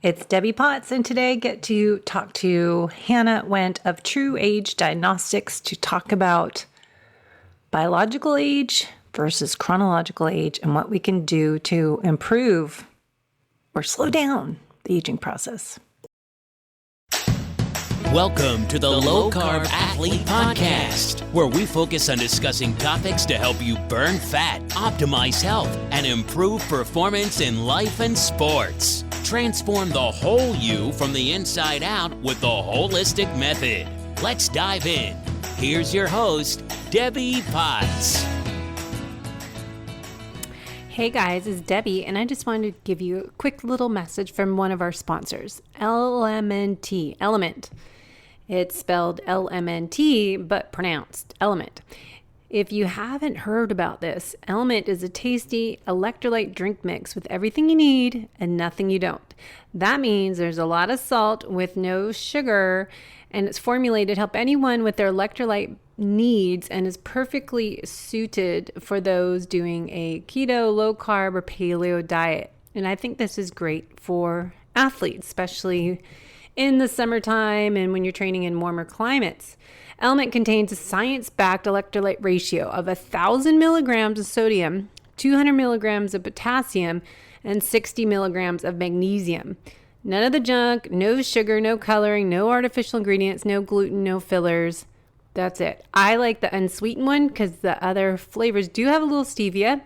It's Debbie Potts, and today I get to talk to Hannah Wendt of Tru Age Diagnostics to talk about biological age versus chronological age and what we can do to improve or slow down the aging process. Welcome to the Low Carb Athlete Podcast, where we focus on discussing topics to help you burn fat, optimize health, and improve performance in life and sports. Transform the whole you from the inside out with the holistic method. Let's dive in. Here's your host, Debbie Potts. Hey guys, it's Debbie, and I just wanted to give you a quick little message from one of our sponsors, Element. It's spelled LMNT, but pronounced Element. If you haven't heard about this, Element is a tasty electrolyte drink mix with everything you need and nothing you don't. That means there's a lot of salt with no sugar, and it's formulated to help anyone with their electrolyte needs and is perfectly suited for those doing a keto, low carb, or paleo diet. And I think this is great for athletes, especially in the summertime and when you're training in warmer climates. Element contains a science-backed electrolyte ratio of 1,000 milligrams of sodium, 200 milligrams of potassium, and 60 milligrams of magnesium. None of the junk, no sugar, no coloring, no artificial ingredients, no gluten, no fillers. That's it. I like the unsweetened one because the other flavors do have a little stevia,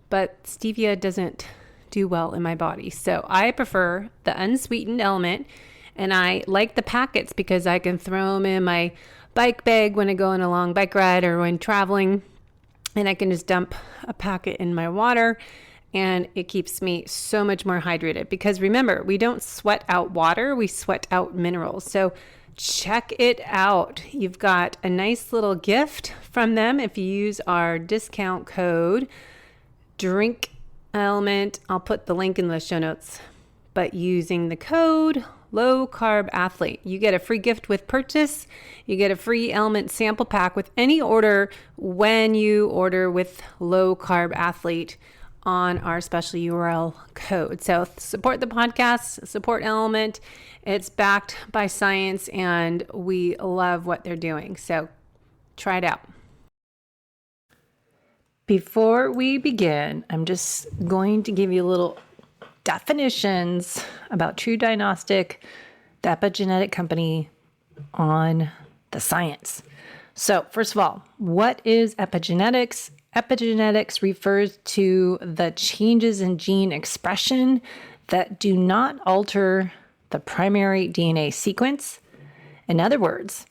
but stevia doesn't do well in my body. So I prefer the unsweetened Element. And I like the packets because I can throw them in my bike bag when I go on a long bike ride or when traveling. And I can just dump a packet in my water and it keeps me so much more hydrated. Because remember, we don't sweat out water, we sweat out minerals. So check it out. You've got a nice little gift from them if you use our discount code Drink Element. I'll put the link in the show notes. But using the code Low Carb Athlete, you get a free gift with purchase. You get a free Element sample pack with any order when you order with Low Carb Athlete on our special URL code. So support the podcast, support Element. It's backed by science and we love what they're doing. So try it out. Before we begin, I'm just going to give you a little definitions about Tru Diagnostic, the epigenetic company, on the science. So first of all, what is epigenetics? Epigenetics refers to the changes in gene expression that do not alter the primary DNA sequence. In other words,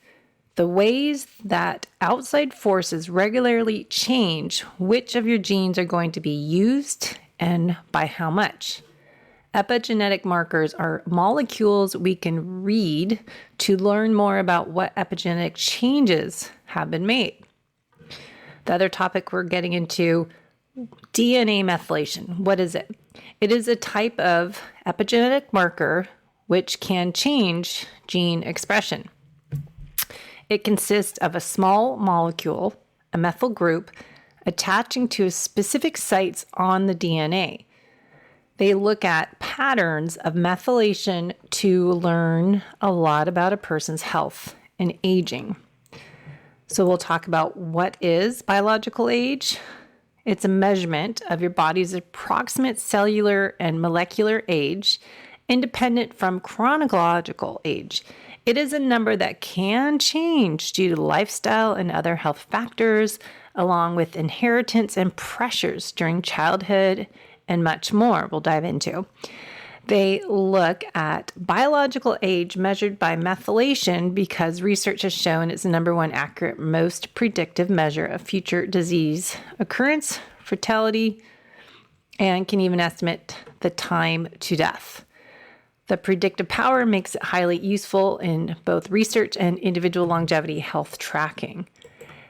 the ways that outside forces regularly change which of your genes are going to be used and by how much. Epigenetic markers are molecules we can read to learn more about what epigenetic changes have been made. The other topic we're getting into, DNA methylation. What is it? It is a type of epigenetic marker which can change gene expression. It consists of a small molecule, a methyl group, attaching to specific sites on the DNA. They look at patterns of methylation to learn a lot about a person's health and aging. So we'll talk about what is biological age. It's a measurement of your body's approximate cellular and molecular age, independent from chronological age. It is a number that can change due to lifestyle and other health factors, along with inheritance and pressures during childhood and much more we'll dive into. They look at biological age measured by methylation because research has shown it's the number one accurate, most predictive measure of future disease occurrence, fertility, and can even estimate the time to death. The predictive power makes it highly useful in both research and individual longevity health tracking.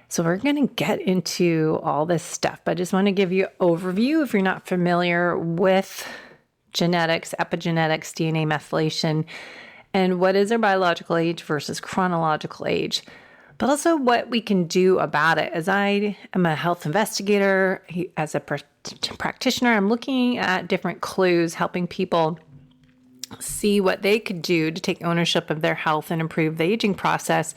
So we're going to get into all this stuff, but I just want to give you an overview if you're not familiar with genetics, epigenetics, DNA methylation, and what is our biological age versus chronological age, but also what we can do about it. As I am a health investigator, as a practitioner, I'm looking at different clues, helping people see what they could do to take ownership of their health and improve the aging process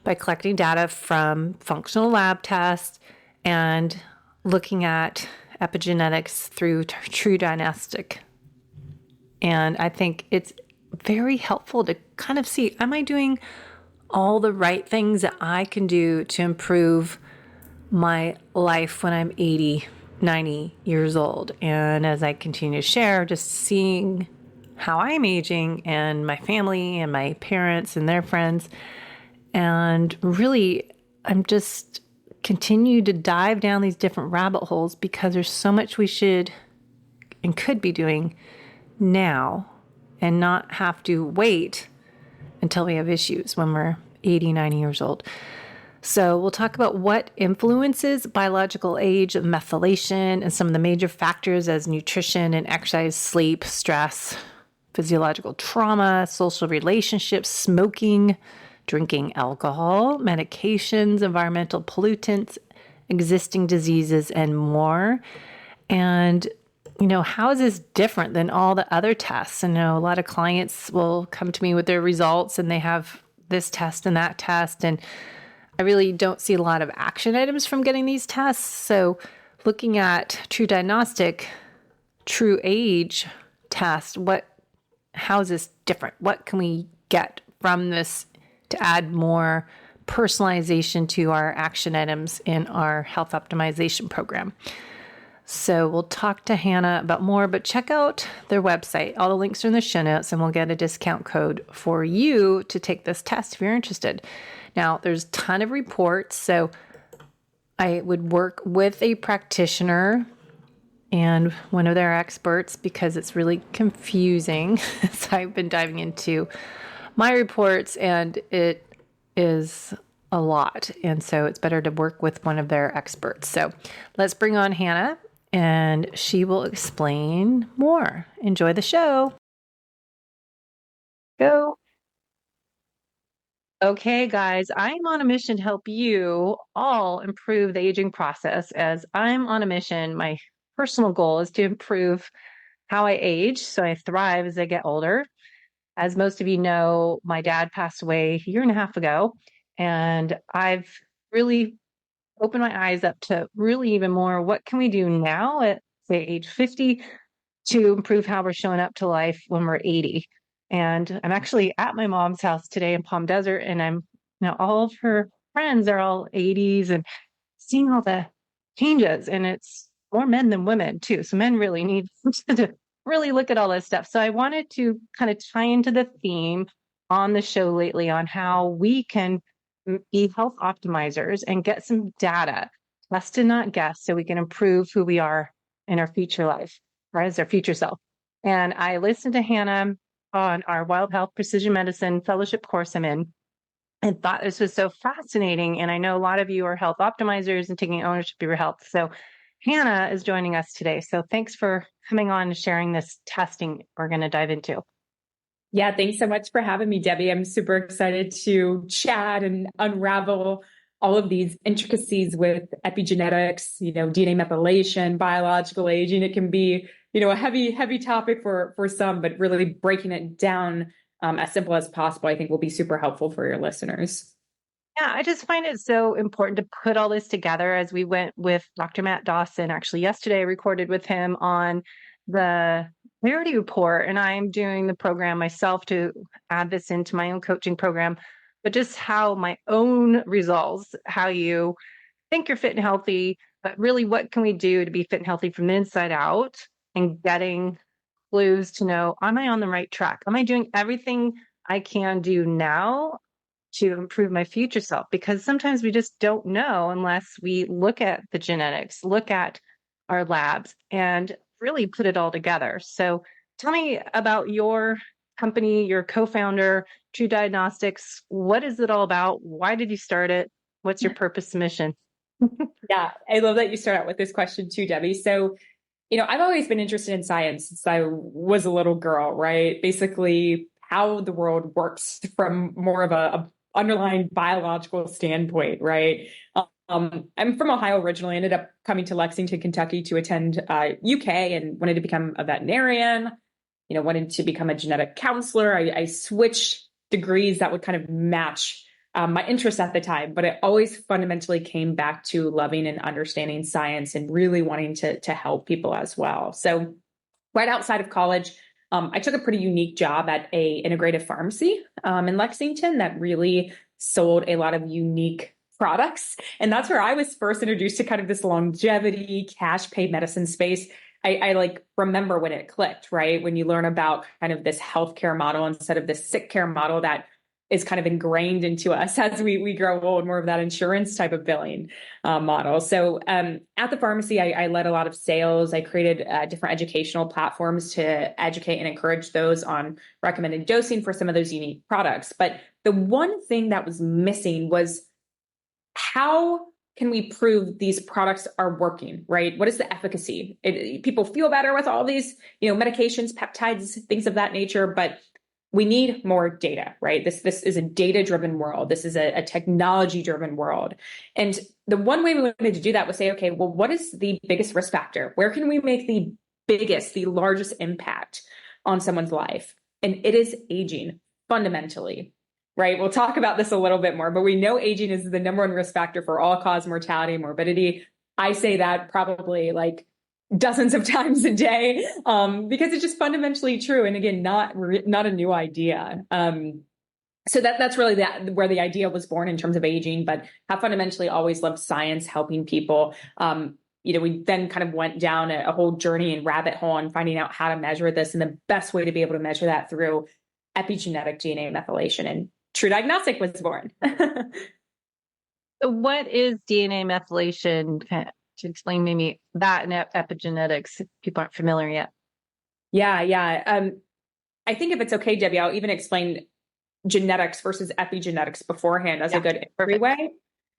by collecting data from functional lab tests and looking at epigenetics through Tru Diagnostic. And I think it's very helpful to kind of see, am I doing all the right things that I can do to improve my life when I'm 80, 90 years old? And as I continue to share, just seeing how I'm aging and my family and my parents and their friends. And really, I'm just continue to dive down these different rabbit holes because there's so much we should and could be doing now and not have to wait until we have issues when we're 80, 90 years old. So we'll talk about what influences biological age, methylation, and some of the major factors as nutrition and exercise, sleep, stress, physiological trauma, social relationships, smoking, drinking alcohol, medications, environmental pollutants, existing diseases, and more. And, how is this different than all the other tests? I know a lot of clients will come to me with their results and they have this test and that test. And I really don't see a lot of action items from getting these tests. So looking at Tru Diagnostic, Tru Age test, how is this different? What can we get from this to add more personalization to our action items in our health optimization program? So we'll talk to Hannah about more, but check out their website. All the links are in the show notes, and we'll get a discount code for you to take this test if you're interested. Now, there's a ton of reports, so I would work with a practitioner and one of their experts because it's really confusing. So I've been diving into my reports, and it is a lot. And so it's better to work with one of their experts. So let's bring on Hannah, and she will explain more. Enjoy the show. Go. Okay, guys, I'm on a mission to help you all improve the aging process as I'm on a mission. My personal goal is to improve how I age so I thrive as I get older. As most of you know, my dad passed away a year and a half ago, and I've really opened my eyes up to really even more, what can we do now at, say, age 50 to improve how we're showing up to life when we're 80? And I'm actually at my mom's house today in Palm Desert, and all of her friends are all 80s and seeing all the changes, and it's more men than women too. So men really need to really look at all this stuff. So I wanted to kind of tie into the theme on the show lately on how we can be health optimizers and get some data, test and not guess, so we can improve who we are in our future life or as our future self. And I listened to Hannah on our Wild Health Precision Medicine Fellowship course I'm in and thought this was so fascinating. And I know a lot of you are health optimizers and taking ownership of your health. So Hannah is joining us today. So thanks for coming on and sharing this testing we're going to dive into. Yeah, thanks so much for having me, Debbie. I'm super excited to chat and unravel all of these intricacies with epigenetics, DNA methylation, biological aging. It can be, a heavy topic for some, but really breaking it down as simple as possible, I think will be super helpful for your listeners. Yeah, I just find it so important to put all this together as we went with Dr. Matt Dawson. Actually, yesterday I recorded with him on the Clarity Report, and I'm doing the program myself to add this into my own coaching program, but just how my own results, how you think you're fit and healthy, but really what can we do to be fit and healthy from the inside out and getting clues to know, am I on the right track? Am I doing everything I can do now to improve my future self? Because sometimes we just don't know unless we look at the genetics, look at our labs, and really put it all together. So tell me about your company, your co-founder, Tru Diagnostics. What is it all about? Why did you start it? What's your purpose mission? Yeah, I love that you start out with this question too, Debbie. So, I've always been interested in science since I was a little girl, right? Basically, how the world works from more of a underlying biological standpoint, right? I'm from Ohio originally, ended up coming to Lexington, Kentucky to attend UK and wanted to become a veterinarian. wanted to become a genetic counselor. I switched degrees that would kind of match my interest at the time, but it always fundamentally came back to loving and understanding science and really wanting to help people as well. So right outside of college, I took a pretty unique job at a integrative pharmacy in Lexington that really sold a lot of unique products. And that's where I was first introduced to kind of this longevity, cash pay medicine space. I like remember when it clicked, right? When you learn about kind of this healthcare model instead of this sick care model that is kind of ingrained into us as we grow old, more of that insurance type of billing model. So at the pharmacy, I led a lot of sales. I created different educational platforms to educate and encourage those on recommended dosing for some of those unique products. But the one thing that was missing was, how can we prove these products are working, right? What is the efficacy? People feel better with all these, medications, peptides, things of that nature, but we need more data, right? This is a data-driven world. This is a technology-driven world. And the one way we wanted to do that was say, okay, well, what is the biggest risk factor? Where can we make the largest impact on someone's life? And it is aging, fundamentally. Right. We'll talk about this a little bit more, but we know aging is the number one risk factor for all-cause mortality and morbidity. I say that probably like dozens of times a day because it's just fundamentally true. And again, not a new idea. So that's really where the idea was born in terms of aging, but have fundamentally always loved science, helping people. We then kind of went down a whole journey and rabbit hole on finding out how to measure this, and the best way to be able to measure that through epigenetic DNA methylation. And Tru Diagnostic was born. What is DNA methylation? To explain maybe that in epigenetics, if people aren't familiar yet. Yeah. I think if it's okay, Debbie, I'll even explain genetics versus epigenetics beforehand as a good entry way.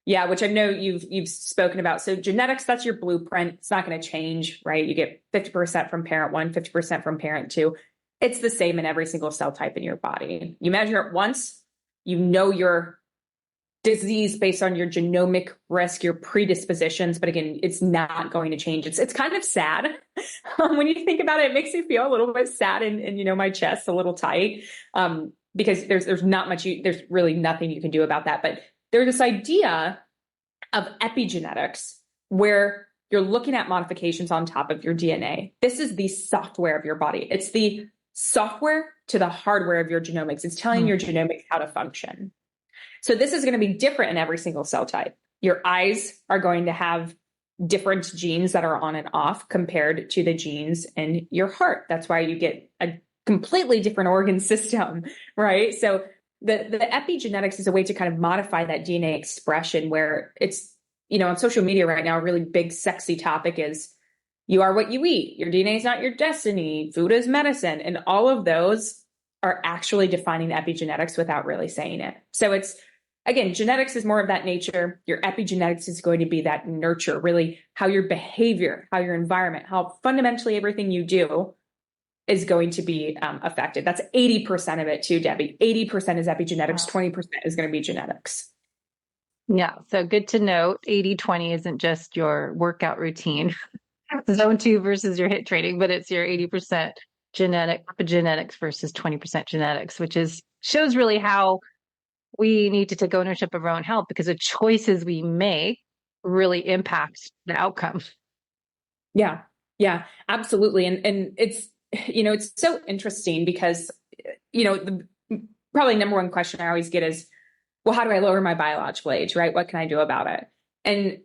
Yeah, which I know you've spoken about. So genetics, that's your blueprint. It's not going to change, right? You get 50% from parent one, 50% from parent two. It's the same in every single cell type in your body. You measure it once, your disease based on your genomic risk, your predispositions. But again, it's not going to change. It's kind of sad. When you think about it, it makes me feel a little bit sad and my chest a little tight because there's not much, there's really nothing you can do about that. But there's this idea of epigenetics where you're looking at modifications on top of your DNA. This is the software of your body. It's the software to the hardware of your genomics. It's telling your genomics how to function. So this is going to be different in every single cell type. Your eyes are going to have different genes that are on and off compared to the genes in your heart. That's why you get a completely different organ system, right? So the epigenetics is a way to kind of modify that DNA expression where it's, on social media right now, a really big, sexy topic is you are what you eat. Your DNA is not your destiny. Food is medicine. And all of those are actually defining epigenetics without really saying it. So it's, again, genetics is more of that nature. Your epigenetics is going to be that nurture, really how your behavior, how your environment, how fundamentally everything you do is going to be affected. That's 80% of it too, Debbie. 80% is epigenetics, 20% is going to be genetics. Yeah. So good to note, 80-20 isn't just your workout routine, zone 2 versus your HIIT training, but it's your 80% epigenetics versus 20% genetics, which shows really how we need to take ownership of our own health because the choices we make really impact the outcome. Yeah, absolutely. And it's, it's so interesting because, the probably number one question I always get is, well, how do I lower my biological age, right? What can I do about it? And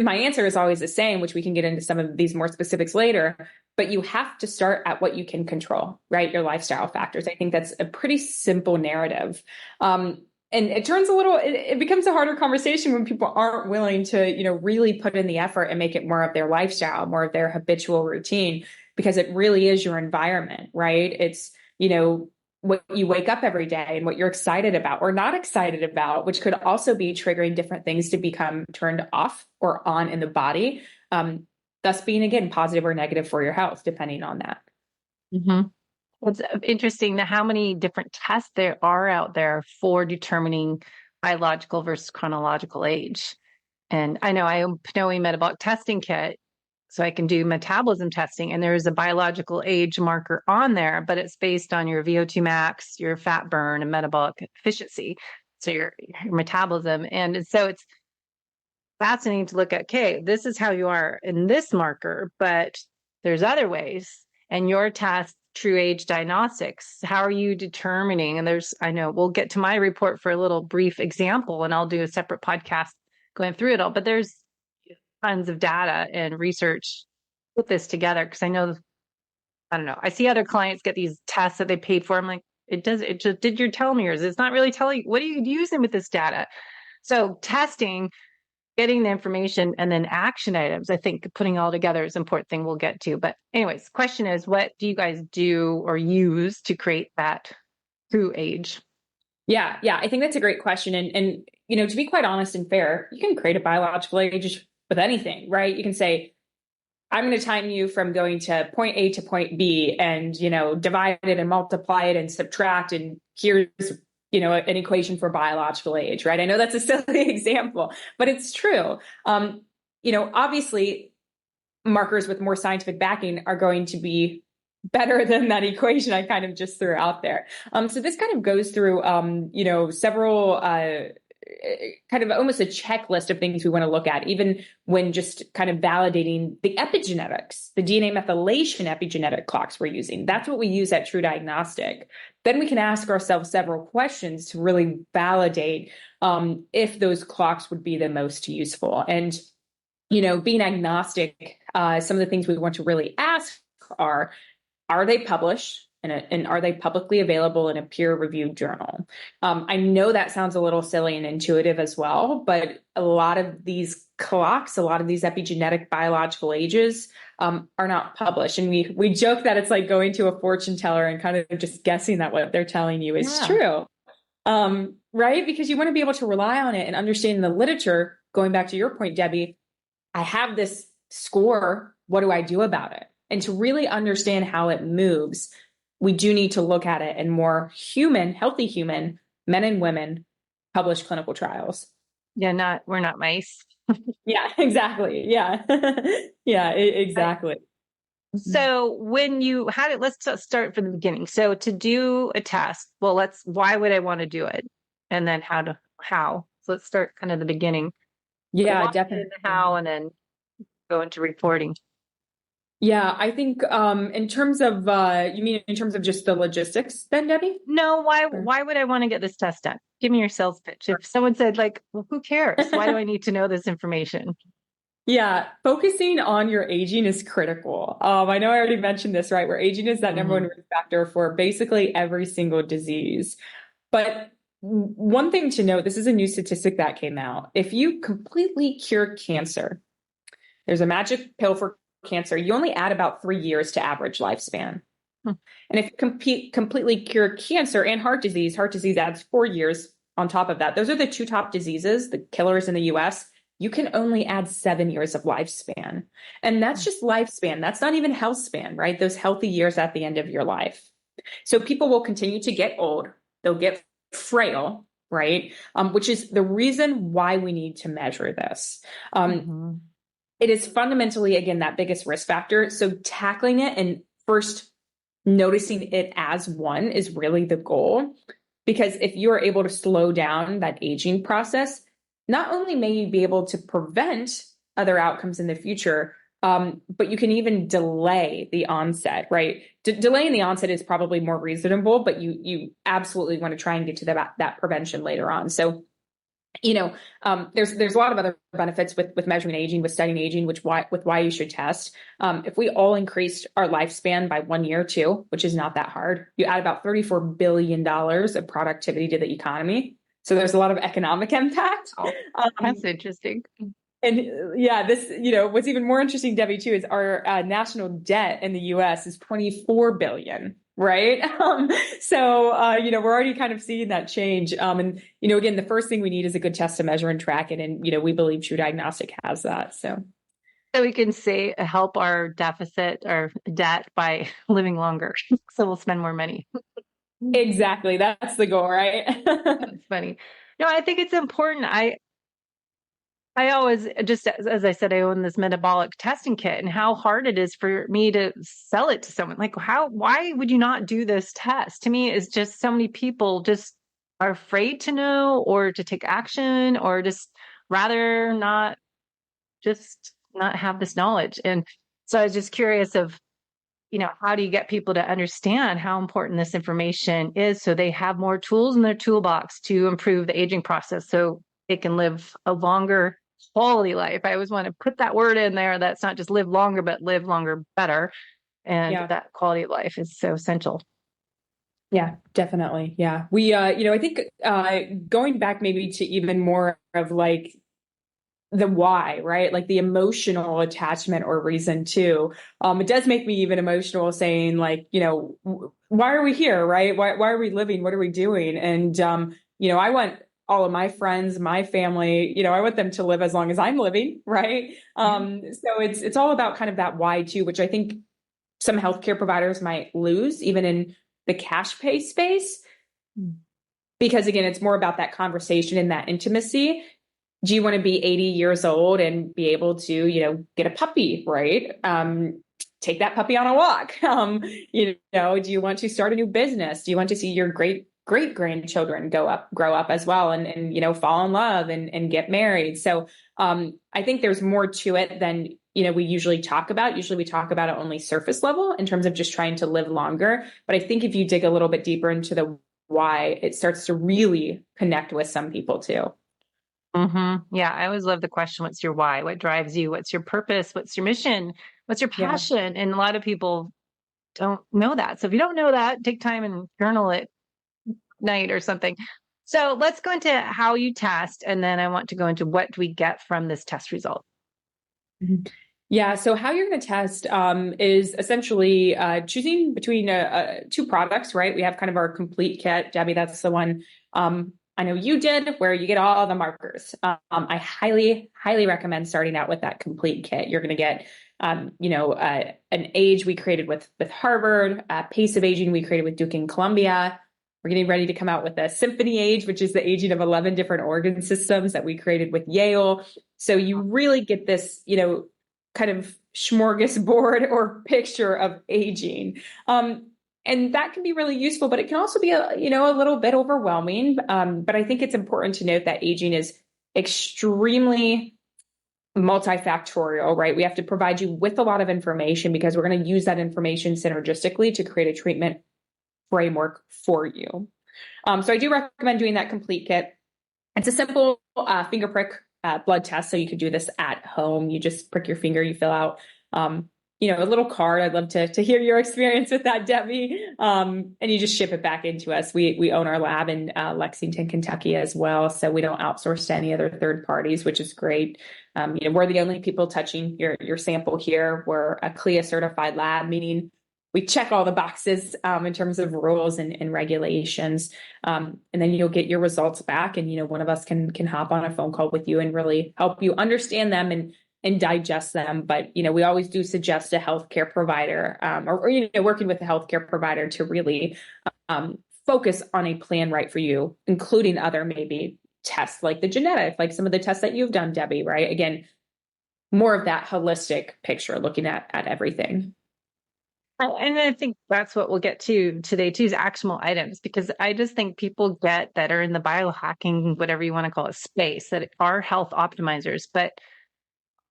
my answer is always the same, which we can get into some of these more specifics later, but you have to start at what you can control, right? Your lifestyle factors. I think that's a pretty simple narrative. And it turns it becomes a harder conversation when people aren't willing to, really put in the effort and make it more of their lifestyle, more of their habitual routine, because it really is your environment, right? It's, what you wake up every day and what you're excited about or not excited about, which could also be triggering different things to become turned off or on in the body. Thus being, again, positive or negative for your health, depending on that. Mm-hmm. It's interesting how many different tests there are out there for determining biological versus chronological age. And I know a metabolic testing kit So I can do metabolism testing, and there is a biological age marker on there, but it's based on your VO2 max, your fat burn, and metabolic efficiency. So your metabolism. And so it's fascinating to look at, okay, this is how you are in this marker, but there's other ways. And your test, Tru Age Diagnostics, how are you determining? And I know we'll get to my report for a little brief example, and I'll do a separate podcast going through it all, but there's tons of data and research put this together, because I know, I don't know, I see other clients get these tests that they paid for. I'm like, it just did your telomeres. It's not really telling you, what are you using with this data? So testing, getting the information, and then action items, I think putting it all together is an important thing we'll get to. But anyways, question is, what do you guys do or use to create that true age? Yeah, I think that's a great question. And to be quite honest and fair, you can create a biological age with anything, right? You can say, I'm going to time you from going to point A to point B, and, divide it and multiply it and subtract. And here's, an equation for biological age, right? I know that's a silly example, but it's true. Obviously markers with more scientific backing are going to be better than that equation I kind of just threw out there. So this kind of goes through, several, kind of almost a checklist of things we want to look at, even when just kind of validating the epigenetics, the DNA methylation epigenetic clocks we're using. That's what we use at Tru Diagnostic. Then we can ask ourselves several questions to really validate if those clocks would be the most useful. And, being agnostic, some of the things we want to really ask are they published? And are they publicly available in a peer-reviewed journal? I know that sounds a little silly and intuitive as well, but a lot of these clocks, a lot of these epigenetic biological ages are not published. And we joke that it's like going to a fortune teller and kind of just guessing that what they're telling you is true. Right? Because you want to be able to rely on it and understand the literature. Going back to your point, Debbie, I have this score. What do I do about it? And to really understand how it moves, we do need to look at it in more healthy human, men and women, published clinical trials. Yeah, we're not mice. Yeah, exactly. Yeah. Yeah, exactly. So when you had it, let's start from the beginning. So to do a test, why would I want to do it? And then how? So let's start kind of the beginning. Yeah, definitely. How, and then go into reporting. Yeah, I think in terms of, you mean in terms of just the logistics then, Debbie? No, why would I want to get this test done? Give me your sales pitch. If someone said well, who cares? Why do I need to know this information? Yeah, focusing on your aging is critical. I know I already mentioned this, right? Where aging is that number one risk factor for basically every single disease. But one thing to note, this is a new statistic that came out. If you completely cure cancer, there's a magic pill for cancer, you only add about 3 years to average lifespan. And if you completely cure cancer and heart disease adds 4 years on top of that. Those are the two top diseases, the killers in the US. You can only add 7 years of lifespan. And that's just lifespan. That's not even health span, right? Those healthy years at the end of your life. So people will continue to get old. They'll get frail, right? Which is the reason why we need to measure this. It is fundamentally, again, that biggest risk factor. So tackling it and first noticing it as one is really the goal. Because if you're able to slow down that aging process, not only may you be able to prevent other outcomes in the future, but you can even delay the onset, right? Delaying the onset is probably more reasonable, but you absolutely want to try and get to that prevention later on. So there's a lot of other benefits with measuring aging, with studying aging, why you should test. If we all increased our lifespan by 1 year too, which is not that hard, you add about $34 billion of productivity to the economy. So there's a lot of economic impact. Oh, that's interesting. And this, what's even more interesting, Debbie, too, is our national debt in the US is $24 billion. Right. So, we're already kind of seeing that change. And, again, the first thing we need is a good test to measure and track it. And, we believe Tru Diagnostic has that. So we can help our deficit or debt by living longer. So we'll spend more money. Exactly. That's the goal, right? That's funny. No, I think it's important. I always just, as I said, I own this metabolic testing kit, and how hard it is for me to sell it to someone. Like, why would you not do this test? To me, it's just so many people just are afraid to know or to take action, or just rather not, just not have this knowledge. And so I was just curious of, how do you get people to understand how important this information is so they have more tools in their toolbox to improve the aging process so they can live a longer quality life. I always want to put that word in there, that's not just live longer, but live longer better. And that quality of life is so essential. Yeah, definitely. Yeah. We, I think going back maybe to even more of like the why, right? Like the emotional attachment or reason too. It does make me even emotional saying like, why are we here, right? Why are we living? What are we doing? And, I want all of my friends, my family, I want them to live as long as I'm living, right? So it's all about kind of that why too, which I think some healthcare providers might lose even in the cash pay space. Because again, it's more about that conversation and that intimacy. Do you want to be 80 years old and be able to, get a puppy, right? Take that puppy on a walk. Do you want to start a new business? Do you want to see your great grandchildren grow up as well and fall in love and get married? So I think there's more to it than, we usually talk about. Usually we talk about it only surface level in terms of just trying to live longer. But I think if you dig a little bit deeper into the why, it starts to really connect with some people too. Mm-hmm. Yeah, I always love the question, what's your why? What drives you? What's your purpose? What's your mission? What's your passion? Yeah. And a lot of people don't know that. So if you don't know that, take time and journal it night or something. So let's go into how you test. And then I want to go into what do we get from this test result. Mm-hmm. Yeah. So how you're going to test is essentially choosing between two products, right? We have kind of our complete kit. Debbie, that's the one I know you did, where you get all the markers. I highly, highly recommend starting out with that complete kit. You're going to get, an age we created with Harvard, pace of aging we created with Duke and Columbia. We're getting ready to come out with a symphony age, which is the aging of 11 different organ systems that we created with Yale. So you really get this, kind of smorgasbord or picture of aging. And that can be really useful, but it can also be a little bit overwhelming. But I think it's important to note that aging is extremely multifactorial, right? We have to provide you with a lot of information because we're going to use that information synergistically to create a treatment framework for you. So I do recommend doing that complete kit. It's a simple finger prick blood test. So you could do this at home. You just prick your finger, you fill out a little card. I'd love to hear your experience with that, Debbie. And you just ship it back into us. We own our lab in Lexington, Kentucky as well. So we don't outsource to any other third parties, which is great. We're the only people touching your sample here. We're a CLIA certified lab, meaning we check all the boxes in terms of rules and regulations. And then you'll get your results back. And, one of us can hop on a phone call with you and really help you understand them and digest them. But, we always do suggest a healthcare provider or working with a healthcare provider to really focus on a plan right for you, including other maybe tests like the genetic, like some of the tests that you've done, Debbie, right? Again, more of that holistic picture, looking at everything. And I think that's what we'll get to today too, is actionable items, because I just think people get that are in the biohacking, whatever you want to call it, space, that are health optimizers, but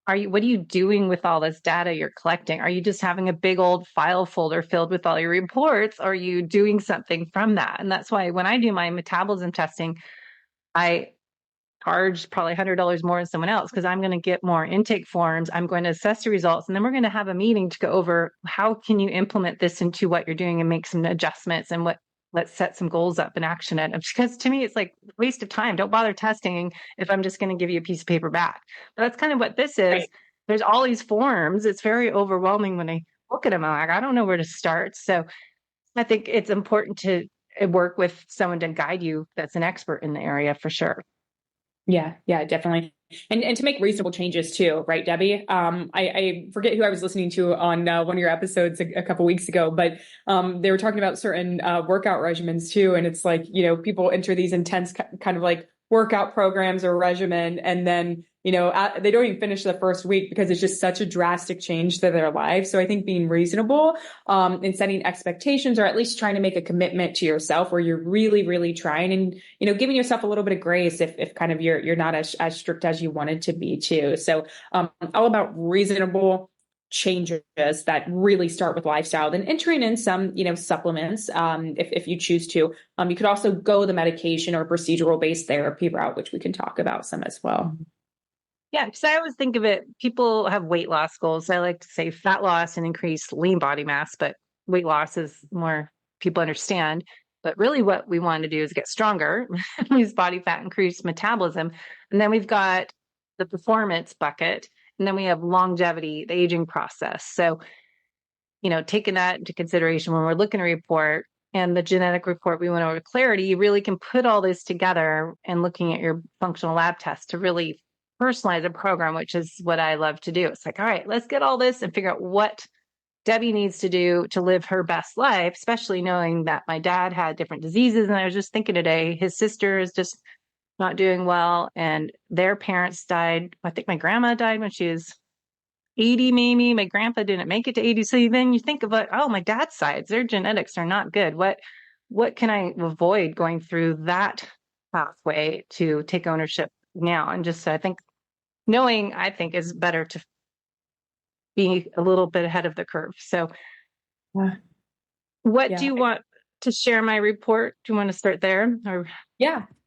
what are you doing with all this data you're collecting? Are you just having a big old file folder filled with all your reports? Or are you doing something from that? And that's why when I do my metabolism testing, I charge probably $100 more than someone else, because I'm going to get more intake forms. I'm going to assess the results, and then we're going to have a meeting to go over how can you implement this into what you're doing and make some adjustments, and let's set some goals up and action it. Because to me, it's like a waste of time. Don't bother testing if I'm just going to give you a piece of paper back. But that's kind of what this is. Right. There's all these forms. It's very overwhelming when I look at them. I'm like, I don't know where to start. So I think it's important to work with someone to guide you that's an expert in the area for sure. Yeah, definitely. And to make reasonable changes too, right, Debbie? I forget who I was listening to on one of your episodes a couple weeks ago, but they were talking about certain workout regimens too. And it's like, people enter these intense kind of like workout programs or regimen. And then, they don't even finish the first week because it's just such a drastic change to their life. So I think being reasonable, and setting expectations, or at least trying to make a commitment to yourself where you're really, really trying and, giving yourself a little bit of grace if kind of you're not as strict as you wanted to be too. So, all about reasonable changes that really start with lifestyle, then entering in some, supplements, if you choose to. You could also go the medication or procedural based therapy route, which we can talk about some as well. Yeah, because I always think of it, people have weight loss goals. I like to say fat loss and increase lean body mass, but weight loss is more people understand. But really what we want to do is get stronger, lose body fat, increase metabolism. And then we've got the performance bucket. And then we have longevity, the aging process. So, taking that into consideration when we're looking at a report and the genetic report we went over clarity, you really can put all this together and looking at your functional lab test to really personalize a program, which is what I love to do. It's like, all right, let's get all this and figure out what Debbie needs to do to live her best life, especially knowing that my dad had different diseases. And I was just thinking today, his sister is just not doing well, and their parents died. I think my grandma died when she was 80, maybe. My grandpa didn't make it to 80. So then you think about, oh, my dad's sides, their genetics are not good. What can I avoid going through that pathway to take ownership now? And just, I think knowing, I think, is better to be a little bit ahead of the curve. So what do you want to share my report? Do you want to start there? Or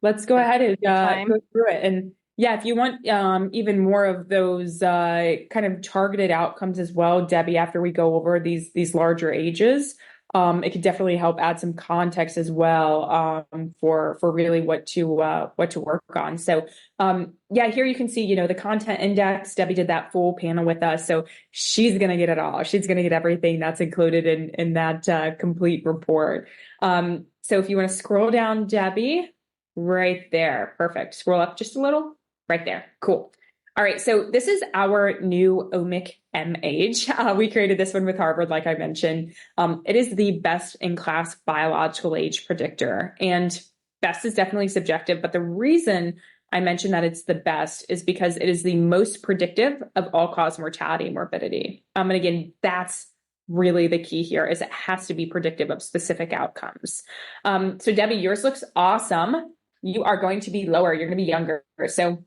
let's go ahead and go through it. And if you want even more of those kind of targeted outcomes as well, Debbie, after we go over these larger ages, it could definitely help add some context as well for really what to work on. So here you can see, the content index. Debbie did that full panel with us, so she's going to get it all. She's going to get everything that's included in that complete report. So if you want to scroll down, Debbie, right there, perfect. Scroll up just a little, right there, cool. All right, so this is our new OMIC age. We created this one with Harvard, like I mentioned. It is the best in class biological age predictor, and best is definitely subjective, but the reason I mentioned that it's the best is because it is the most predictive of all-cause mortality and morbidity. And again, that's really the key here, is it has to be predictive of specific outcomes. So Debbie, yours looks awesome. You are going to be lower. You're going to be younger. So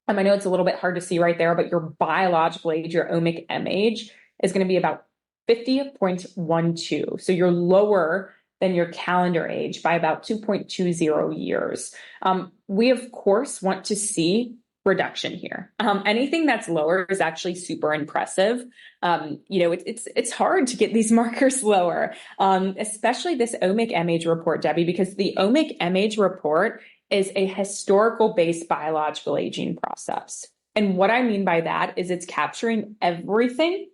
I know it's a little bit hard to see right there, but your biological age, your OMIC age, is going to be about 50.12. So you're lower than your calendar age by about 2.20 years. We, of course, want to see reduction here. Anything that's lower is actually super impressive. It's hard to get these markers lower, especially this OMIC age report, Debbie, because the OMIC age report is a historical based biological aging process. And what I mean by that is it's capturing everything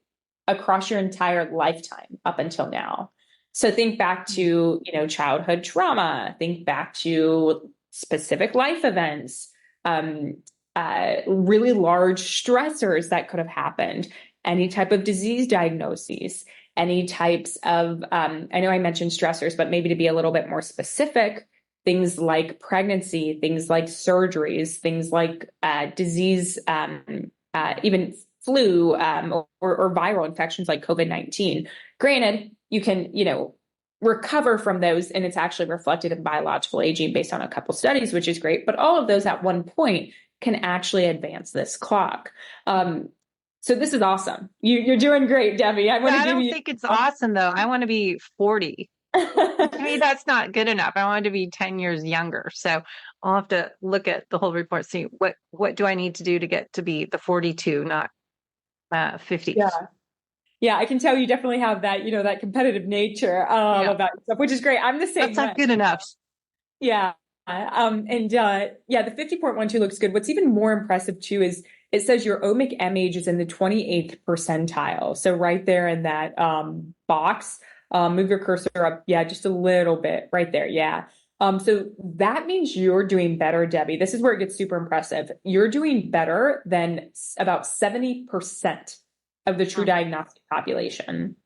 across your entire lifetime up until now. So think back to, childhood trauma, think back to specific life events, really large stressors that could have happened, any type of disease diagnoses, any types of, I know I mentioned stressors, but maybe to be a little bit more specific, things like pregnancy, things like surgeries, things like disease, even flu or viral infections like COVID-19. Granted, you can, recover from those, and it's actually reflected in biological aging based on a couple studies, which is great. But all of those at one point can actually advance this clock. So this is awesome. You're doing great, Debbie. I don't think it's awesome, though. I want to be 40. To me, that's not good enough. I wanted to be 10 years younger. So I'll have to look at the whole report, see what do I need to do to get to be the 42, not 50. Yeah, I can tell you definitely have that, that competitive nature about yourself, which is great. I'm the same. That's not good enough. Yeah. The 50.12 looks good. What's even more impressive too is it says your OMIC age is in the 28th percentile. So right there in that box, move your cursor up. Yeah, just a little bit right there. Yeah. So that means you're doing better, Debbie. This is where it gets super impressive. You're doing better than about 70% of the true diagnostic population.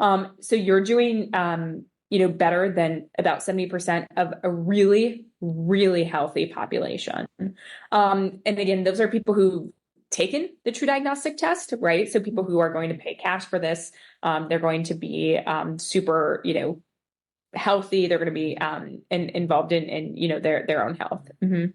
So you're doing, better than about 70% of a really, really healthy population. And again, those are people who've taken the Tru Diagnostic test, right? So people who are going to pay cash for this, they're going to be super, healthy. They're going to be involved in their own health. Mm-hmm.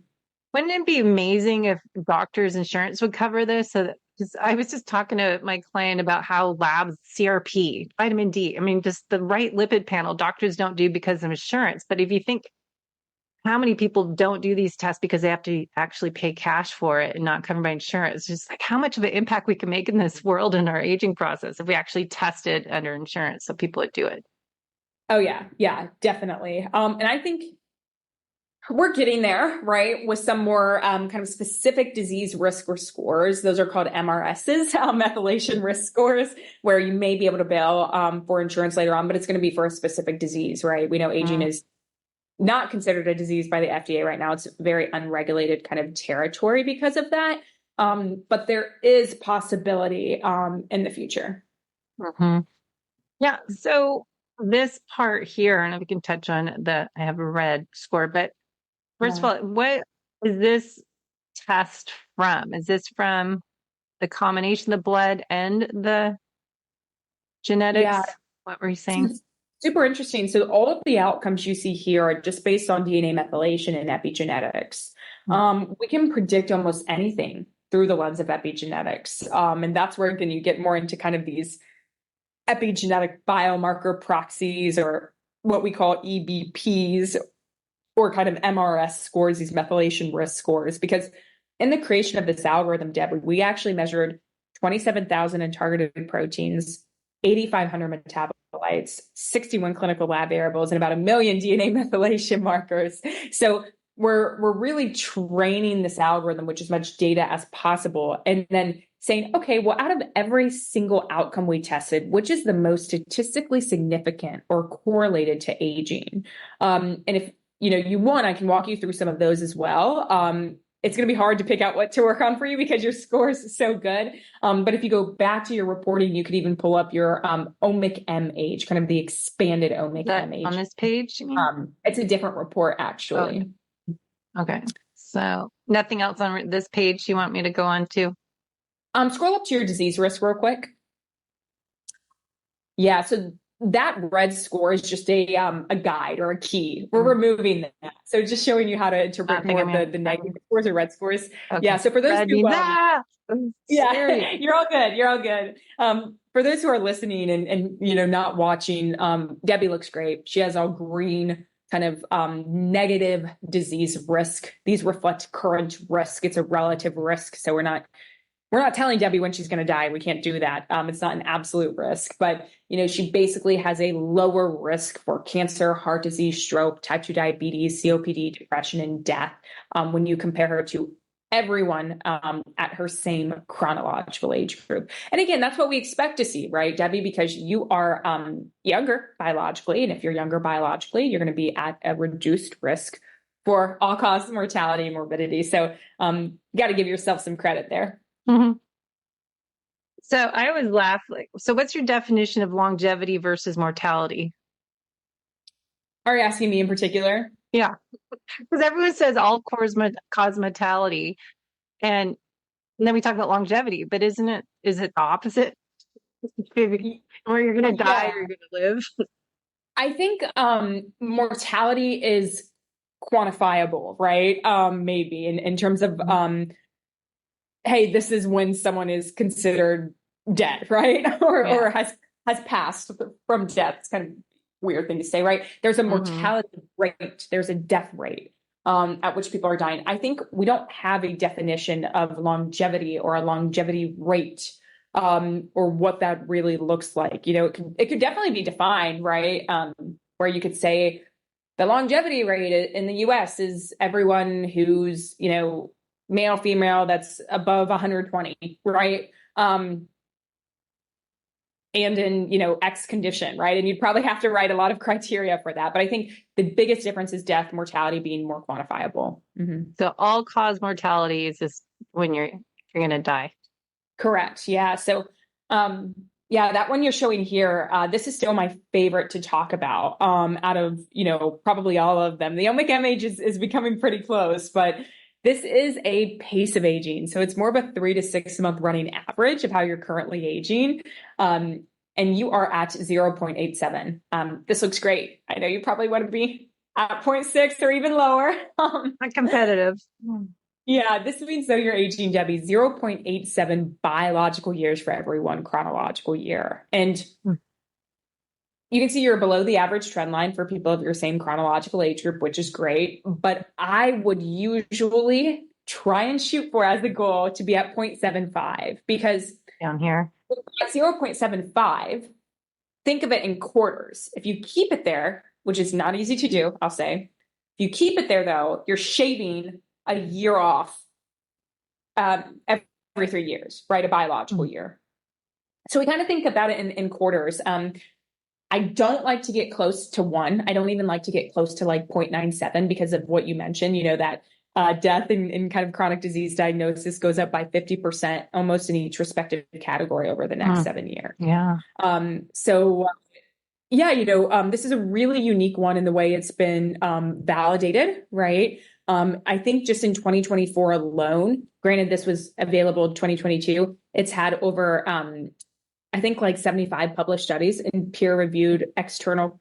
Wouldn't it be amazing if doctors' insurance would cover this? So that, because I was just talking to my client about how labs, CRP, vitamin D, I mean, just the right lipid panel doctors don't do because of insurance. But if you think how many people don't do these tests because they have to actually pay cash for it and not covered by insurance, just like how much of an impact we can make in this world in our aging process if we actually tested under insurance so people would do it. Oh yeah, definitely. And I think we're getting there, right? With some more kind of specific disease risk or scores. Those are called MRSs, methylation risk scores, where you may be able to bill for insurance later on, but it's going to be for a specific disease, right? We know aging is not considered a disease by the FDA right now. It's very unregulated kind of territory because of that. But there is possibility in the future. Mm-hmm. Yeah. So this part here, and if we can touch on I have a red score, but first of all, what is this test from? Is this from the combination of the blood and the genetics? Yeah. What were you saying? Super interesting. So all of the outcomes you see here are just based on DNA methylation and epigenetics. We can predict almost anything through the lens of epigenetics. And that's where then you get more into kind of these epigenetic biomarker proxies, or what we call EBPs, or kind of MRS scores, these methylation risk scores. Because in the creation of this algorithm, Deb, we actually measured 27,000 in targeted proteins, 8,500 metabolites, 61 clinical lab variables, and about 1 million DNA methylation markers. So we're really training this algorithm with as much data as possible, and then saying, okay, well, out of every single outcome we tested, which is the most statistically significant or correlated to aging? And if you want, I can walk you through some of those as well. It's going to be hard to pick out what to work on for you because your score is so good. But if you go back to your reporting, you could even pull up your omic M age, kind of the expanded omic M age. On this page, you mean? It's a different report, actually. Okay. So nothing else on this page you want me to go on to? Scroll up to your disease risk real quick. Yeah, so that red score is just a guide or a key. We're removing that. So just showing you how to interpret more of the negative scores or red scores. Okay. Yeah, so for those who yeah, you're all good. You're all good. For those who are listening and not watching, Debbie looks great. She has all green kind of negative disease risk. These reflect current risk. It's a relative risk. So we're not telling Debbie when she's going to die. We can't do that. It's not an absolute risk, but she basically has a lower risk for cancer, heart disease, stroke, type 2 diabetes, COPD, depression, and death when you compare her to everyone at her same chronological age group. And again, that's what we expect to see, right, Debbie? Because you are younger biologically, and if you're younger biologically, you're going to be at a reduced risk for all-cause mortality and morbidity. So you got to give yourself some credit there. Mm-hmm. So I always laugh, so what's your definition of longevity versus mortality? Are you asking me in particular? Yeah, because everyone says all cause mortality, and then we talk about longevity, but is it the opposite? Or you're going to die or you're going to live? I think mortality is quantifiable, right? Maybe in terms of hey, this is when someone is considered dead, right? Or has passed from death. It's kind of a weird thing to say, right? There's a mortality rate. There's a death rate at which people are dying. I think we don't have a definition of longevity or a longevity rate or what that really looks like. It could definitely be defined, right? Where you could say the longevity rate in the US is everyone who's, male, female, that's above 120, right? And in, X condition, right? And you'd probably have to write a lot of criteria for that. But I think the biggest difference is death, mortality being more quantifiable. Mm-hmm. So all cause mortality is just when you're going to die. Correct. Yeah. So Yeah, that one you're showing here, this is still my favorite to talk about out of, probably all of them. The omic MH is becoming pretty close, but this is a pace of aging. So it's more of a 3 to 6 month running average of how you're currently aging. And you are at 0.87. This looks great. I know you probably want to be at 0.6 or even lower. Not competitive. Yeah, this means though you're aging, Debbie, 0.87 biological years for every one chronological year. And you can see you're below the average trend line for people of your same chronological age group, which is great. But I would usually try and shoot for as the goal to be at 0.75 because Down here. at 0.75, think of it in quarters. If you keep it there, which is not easy to do, I'll say, if you keep it there though, you're shaving a year off every 3 years, right? A biological year. So we kind of think about it in quarters. I don't like to get close to 1. I don't even like to get close to like 0.97 because of what you mentioned, that death in kind of chronic disease diagnosis goes up by 50% almost in each respective category over the next 7 years. Yeah. This is a really unique one in the way it's been validated, right? I think just in 2024 alone, granted this was available in 2022, it's had over, I think like 75 published studies in peer-reviewed external,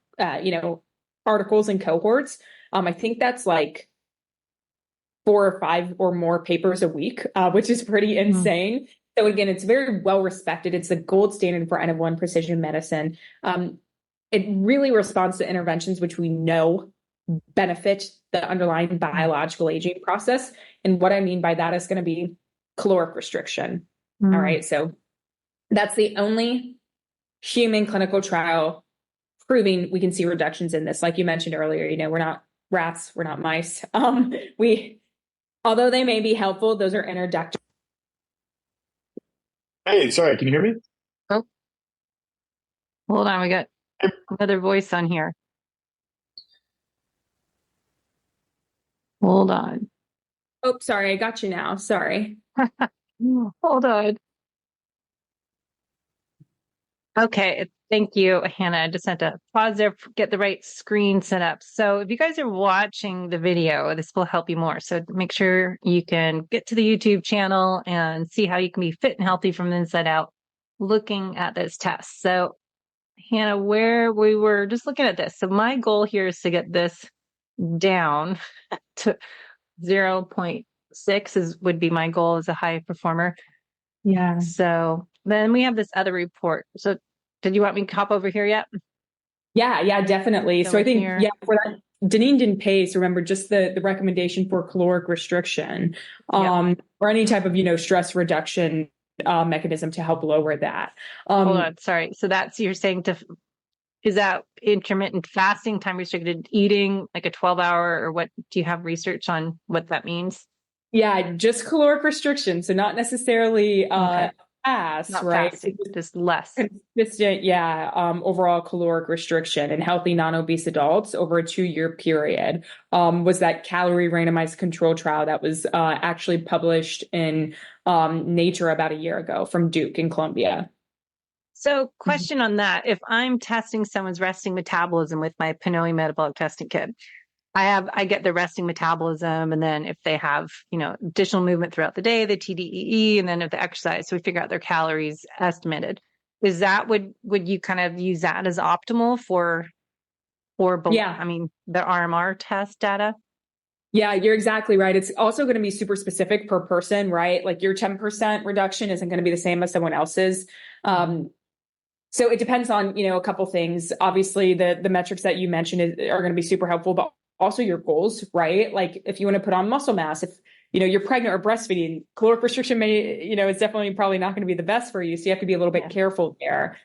articles and cohorts. I think that's like 4 or 5 or more papers a week, which is pretty insane. So again, it's very well respected. It's the gold standard for N-of-1 precision medicine. It really responds to interventions which we know benefit the underlying biological aging process. And what I mean by that is going to be caloric restriction. All right. So that's the only human clinical trial proving we can see reductions in this. Like you mentioned earlier, we're not rats, we're not mice. Although they may be helpful, those are introductory. Hey, sorry, can you hear me? Oh, hold on. We got another voice on here. Hold on. Oh, sorry. I got you now. Sorry. Hold on. Okay. Thank you, Hannah. I just had to pause there, get the right screen set up. So if you guys are watching the video, this will help you more. So make sure you can get to the YouTube channel and see how you can be fit and healthy from the inside out looking at this test. So Hannah, where we were just looking at this. So my goal here is to get this down to 0.6 would be my goal as a high performer. Yeah. So then we have this other report. So did you want me to hop over here yet? Yeah, definitely. So I think, for that Deneen pace, remember just the recommendation for caloric restriction, or any type of, stress reduction mechanism to help lower that. Hold on, sorry. So you're saying is that intermittent fasting, time restricted eating, like a 12-hour, or what? Do you have research on what that means? Yeah, just caloric restriction. So not necessarily fast, not right? Fasting, just less. Consistent, overall caloric restriction in healthy non-obese adults over a 2-year period was that calorie randomized control trial that was actually published in Nature about a year ago from Duke in Columbia. So question on that, if I'm testing someone's resting metabolism with my Pinoy metabolic testing kit, I get the resting metabolism, and then if they have, additional movement throughout the day, the TDEE, and then if the exercise, so we figure out their calories estimated. Is that would you kind of use that as optimal for the RMR test data? Yeah, you're exactly right. It's also going to be super specific per person, right? Like your 10% reduction isn't going to be the same as someone else's. So it depends on, a couple things. Obviously, the metrics that you mentioned are going to be super helpful, but also your goals, right? Like if you want to put on muscle mass, if you're pregnant or breastfeeding, caloric restriction may, is definitely probably not going to be the best for you. So you have to be a little bit careful there.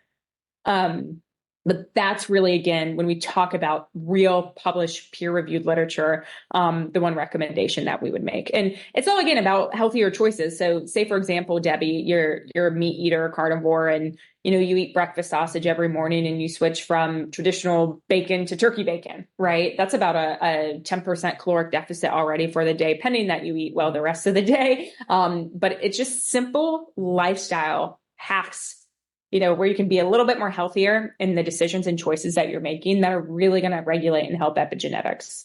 But that's really, again, when we talk about real published peer-reviewed literature, the one recommendation that we would make. And it's all, again, about healthier choices. So say, for example, Debbie, you're a meat eater, carnivore, and, you eat breakfast sausage every morning and you switch from traditional bacon to turkey bacon, right? That's about a 10% caloric deficit already for the day, pending that you eat well the rest of the day. But it's just simple lifestyle hacks where you can be a little bit more healthier in the decisions and choices that you're making that are really going to regulate and help epigenetics.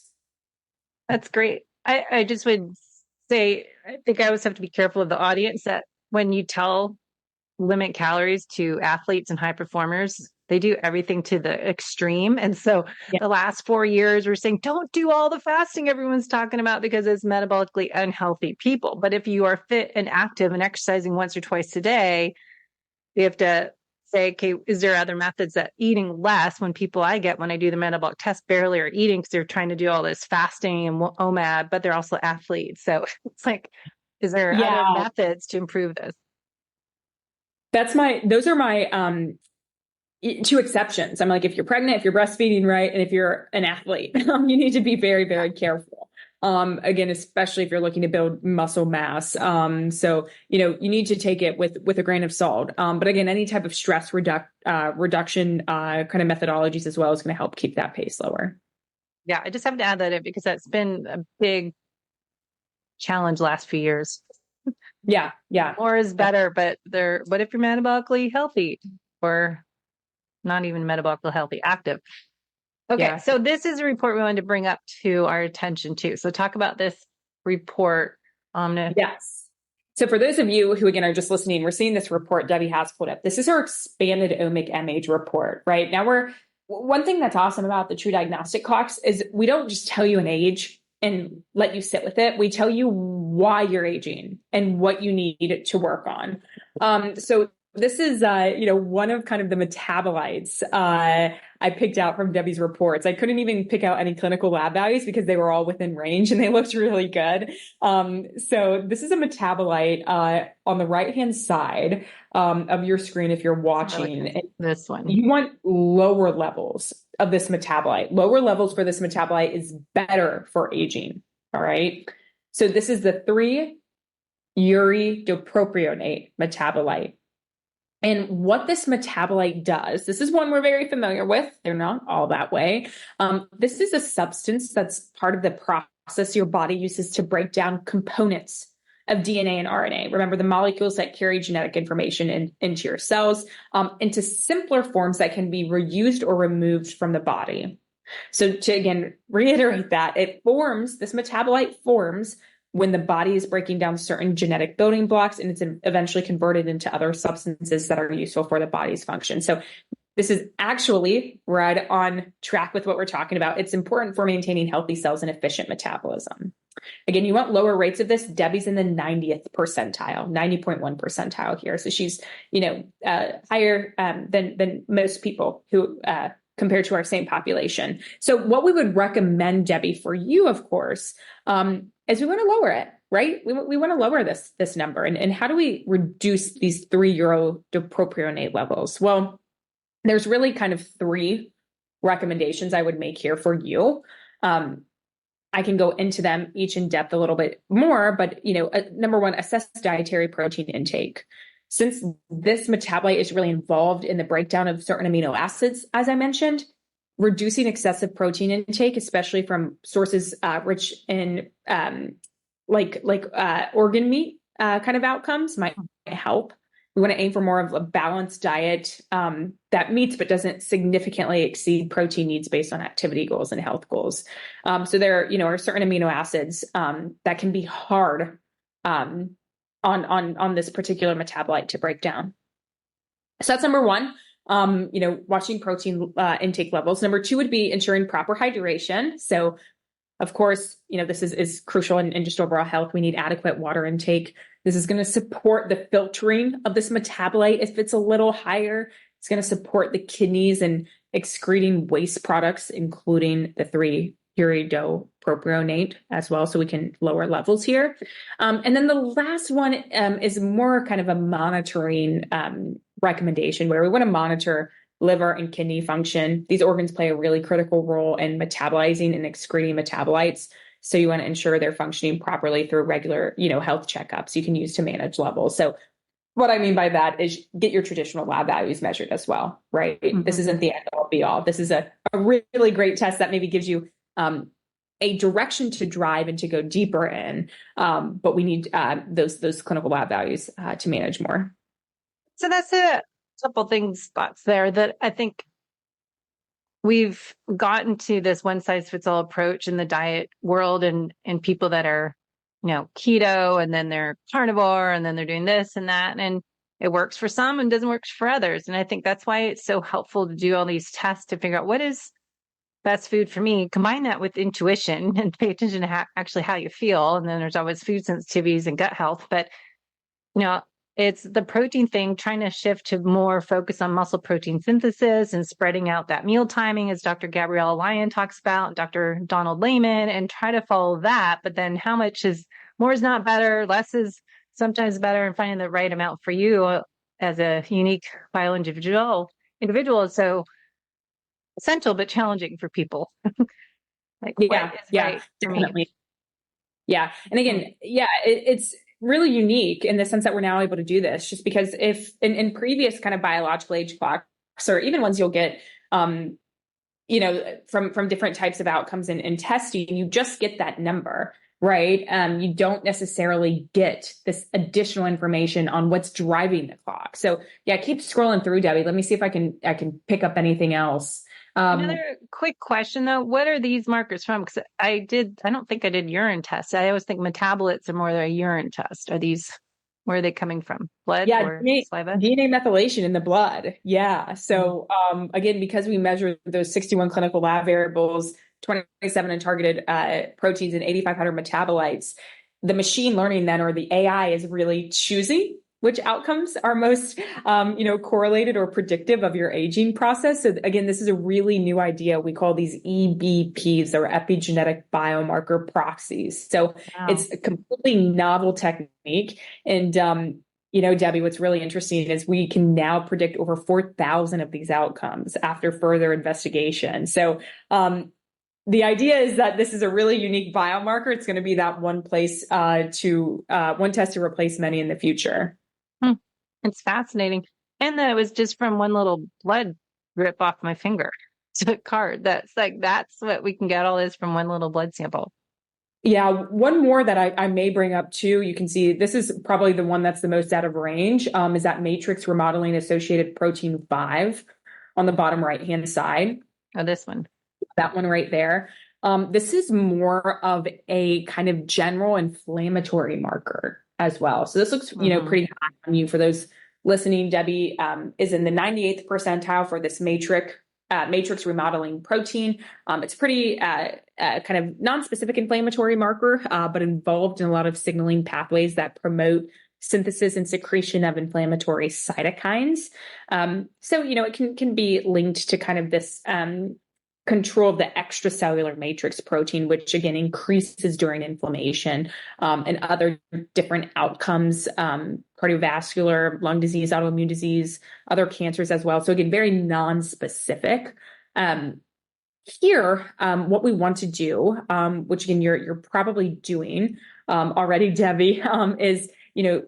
That's great. I just would say, I think I always have to be careful of the audience that when you tell limit calories to athletes and high performers, they do everything to the extreme. And so the last 4 years, we're saying, don't do all the fasting everyone's talking about because it's metabolically unhealthy people. But if you are fit and active and exercising once or twice a day, you have to say, okay, is there other methods that eating less when people I get when I do the metabolic test barely are eating because they're trying to do all this fasting and OMAD, but they're also athletes. So it's like, is there other methods to improve this? Those are my two exceptions. I'm like, if you're pregnant, if you're breastfeeding, right, and if you're an athlete, you need to be very, very careful. Again, especially if you're looking to build muscle mass. So, you need to take it with a grain of salt. But again, any type of stress reduction kind of methodologies as well is going to help keep that pace lower. Yeah, I just have to add that in because that's been a big challenge last few years. Yeah. More is better, but what if you're metabolically healthy or not even metabolically healthy, active? Okay, so this is a report we wanted to bring up to our attention too. So talk about this report. Yes. So for those of you who, again, are just listening, we're seeing this report Debbie has pulled up. This is our expanded omic MH report, right? Now one thing that's awesome about the Tru Diagnostic clocks is we don't just tell you an age and let you sit with it. We tell you why you're aging and what you need to work on. So this is, one of kind of the metabolites I picked out from Debbie's reports. I couldn't even pick out any clinical lab values because they were all within range and they looked really good. So this is a metabolite on the right-hand side of your screen if you're watching. This one. You want lower levels of this metabolite. Lower levels for this metabolite is better for aging. All right. So this is the 3-uri-dopropionate metabolite. And what this metabolite does, this is one we're very familiar with. They're not all that way. This is a substance that's part of the process your body uses to break down components of DNA and RNA. Remember, the molecules that carry genetic information into your cells, into simpler forms that can be reused or removed from the body. So to, again, reiterate that, this metabolite forms when the body is breaking down certain genetic building blocks and it's eventually converted into other substances that are useful for the body's function. So this is actually right on track with what we're talking about. It's important for maintaining healthy cells and efficient metabolism. Again, you want lower rates of this. Debbie's in the 90th percentile, 90.1 percentile here. So she's, higher than most people who compared to our same population. So what we would recommend, Debbie, for you, of course, is we want to lower it, right? We want to lower this number. And how do we reduce these 3-uri-dopropionate levels? Well, there's really kind of 3 recommendations I would make here for you. I can go into them each in depth a little bit more, but number 1, assess dietary protein intake. Since this metabolite is really involved in the breakdown of certain amino acids, as I mentioned, reducing excessive protein intake, especially from sources rich in organ meat kind of outcomes, might help. We want to aim for more of a balanced diet that meets but doesn't significantly exceed protein needs based on activity goals and health goals. So there, are certain amino acids that can be hard on this particular metabolite to break down. So that's number 1. Watching protein intake levels. Number 2 would be ensuring proper hydration. So, of course, this is crucial in just overall health. We need adequate water intake. This is going to support the filtering of this metabolite. If it's a little higher, it's going to support the kidneys and excreting waste products, including the 3-uri-dopropionate as well, so we can lower levels here. And then the last one is more kind of a monitoring recommendation where we want to monitor liver and kidney function. These organs play a really critical role in metabolizing and excreting metabolites. So you want to ensure they're functioning properly through regular, health checkups you can use to manage levels. So what I mean by that is get your traditional lab values measured as well, right? Mm-hmm. This isn't the end all be all. This is a really great test that maybe gives you a direction to drive and to go deeper in. But we need those clinical lab values to manage more. So that's a couple thoughts there that I think we've gotten to this one size fits all approach in the diet world, and people that are, keto, and then they're carnivore, and then they're doing this and that. And it works for some and doesn't work for others. And I think that's why it's so helpful to do all these tests to figure out what is best food for me. Combine that with intuition and pay attention to how you feel. And then there's always food sensitivities and gut health. But, it's the protein thing, trying to shift to more focus on muscle protein synthesis and spreading out that meal timing, as Dr. Gabrielle Lyon talks about, Dr. Donald Layman, and try to follow that. But then how much is more is not better, less is sometimes better, and finding the right amount for you as a unique bio individual is so essential, but challenging for people. Definitely. Yeah. And again, it's really unique in the sense that we're now able to do this, just because if in previous kind of biological age clocks, or even ones you'll get, from different types of outcomes in testing, you just get that number, right? You don't necessarily get this additional information on what's driving the clock. So keep scrolling through, Debbie. Let me see if I can pick up anything else. Another quick question though, what are these markers from? Because I don't think I did urine tests. I always think metabolites are more than a urine test. Where are they coming from? Blood or saliva? DNA methylation in the blood. Yeah. So again, because we measure those 61 clinical lab variables, 27 in targeted proteins, and 8,500 metabolites, the machine learning then, or the AI, is really choosing which outcomes are most, correlated or predictive of your aging process. So again, this is a really new idea. We call these EBPs, or epigenetic biomarker proxies. So It's a completely novel technique. And, Debbie, what's really interesting is we can now predict over 4,000 of these outcomes after further investigation. So, the idea is that this is a really unique biomarker. It's going to be that one place one test to replace many in the future. It's fascinating. And then it was just from one little blood drip off my finger to a card. That's what we can get all this from one little blood sample. Yeah. One more that I may bring up too, you can see this is probably the one that's the most out of range, is that matrix remodeling associated protein 5 on the bottom right-hand side. Oh, this one. That one right there. This is more of a kind of general inflammatory marker as well. So this looks, pretty high on you. For those listening, Debbie is in the 98th percentile for this matrix remodeling protein. It's pretty kind of non-specific inflammatory marker, but involved in a lot of signaling pathways that promote synthesis and secretion of inflammatory cytokines. So, it can be linked to kind of this control of the extracellular matrix protein, which again increases during inflammation, and other different outcomes, cardiovascular, lung disease, autoimmune disease, other cancers as well. So again, very non-specific. Here, what we want to do, which again, you're probably doing already, Debbie, is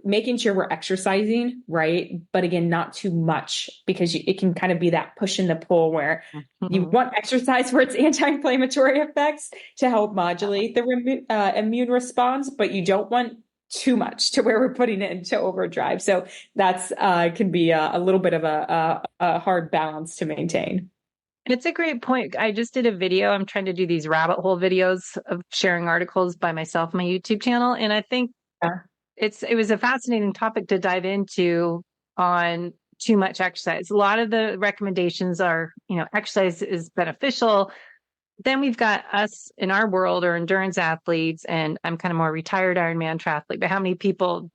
making sure we're exercising, right? But again, not too much, because it can kind of be that push and the pull where you want exercise for its anti-inflammatory effects to help modulate the immune response, but you don't want too much to where we're putting it into overdrive. So that's can be a little bit of a hard balance to maintain. It's a great point. I just did a video. I'm trying to do these rabbit hole videos of sharing articles by myself on my YouTube channel. And I think it was a fascinating topic to dive into on too much exercise. A lot of the recommendations are, exercise is beneficial. Then we've got us in our world are endurance athletes, and I'm kind of more retired Ironman triathlete, but how many people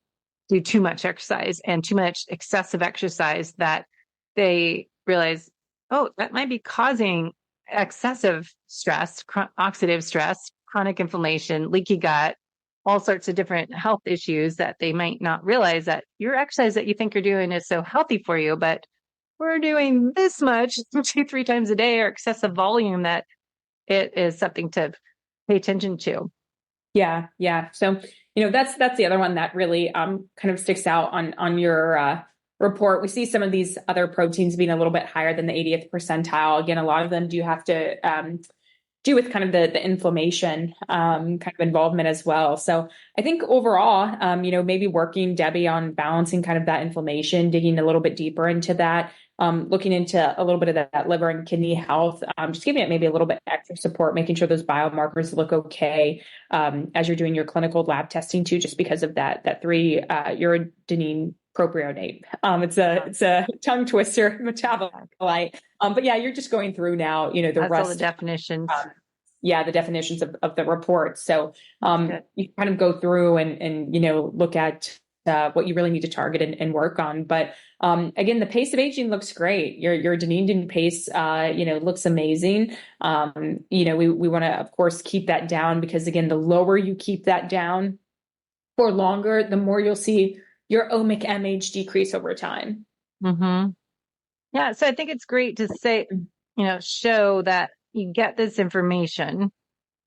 do too much exercise and too much excessive exercise that they realize, oh, that might be causing excessive stress, oxidative stress, chronic inflammation, leaky gut, all sorts of different health issues that they might not realize that your exercise that you think you're doing is so healthy for you, but we're doing this much 2-3 times a day or excessive volume that it is something to pay attention to. Yeah. So, that's the other one that really kind of sticks out on your report. We see some of these other proteins being a little bit higher than the 80th percentile. Again, a lot of them do have to do with kind of the inflammation kind of involvement as well. So I think overall, maybe working, Debbie, on balancing kind of that inflammation, digging a little bit deeper into that, looking into a little bit of that liver and kidney health, just giving it maybe a little bit extra support, making sure those biomarkers look okay as you're doing your clinical lab testing too, just because of that 3-uridine propionate. It's a tongue twister metabolite. But yeah, you're just going through now, the That's rest all the definitions. the definitions of the report. So you kind of go through and look at what you really need to target and work on. But again, the pace of aging looks great. Your adenine pace, looks amazing. We want to, of course, keep that down, because again, the lower you keep that down for longer, the more you'll see your omic MH decrease over time. Mm-hmm. Yeah. So I think it's great to say, show that you get this information.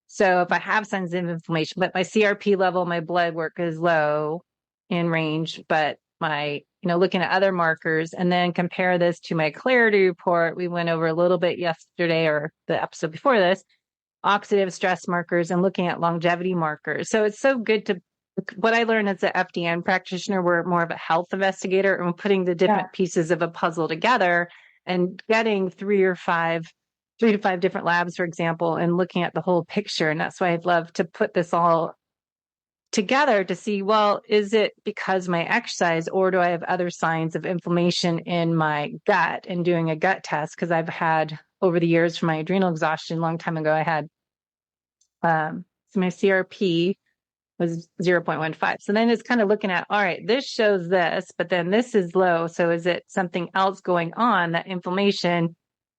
So if I have signs of inflammation, but my CRP level, my blood work is low in range, but my, looking at other markers, and then compare this to my clarity report. We went over a little bit yesterday, or the episode before this, oxidative stress markers and looking at longevity markers. So it's so good to, what I learned as an FDN practitioner, we're more of a health investigator, and we're putting the different pieces of a puzzle together and getting 3 to 5 different labs, for example, and looking at the whole picture. And that's why I'd love to put this all together to see, well, is it because my exercise, or do I have other signs of inflammation in my gut, and doing a gut test? Because I've had, over the years, from my adrenal exhaustion, a long time ago, I had, so my CRP was 0.15. So then it's kind of looking at, all right, this shows this, but then this is low. So is it something else going on? That inflammation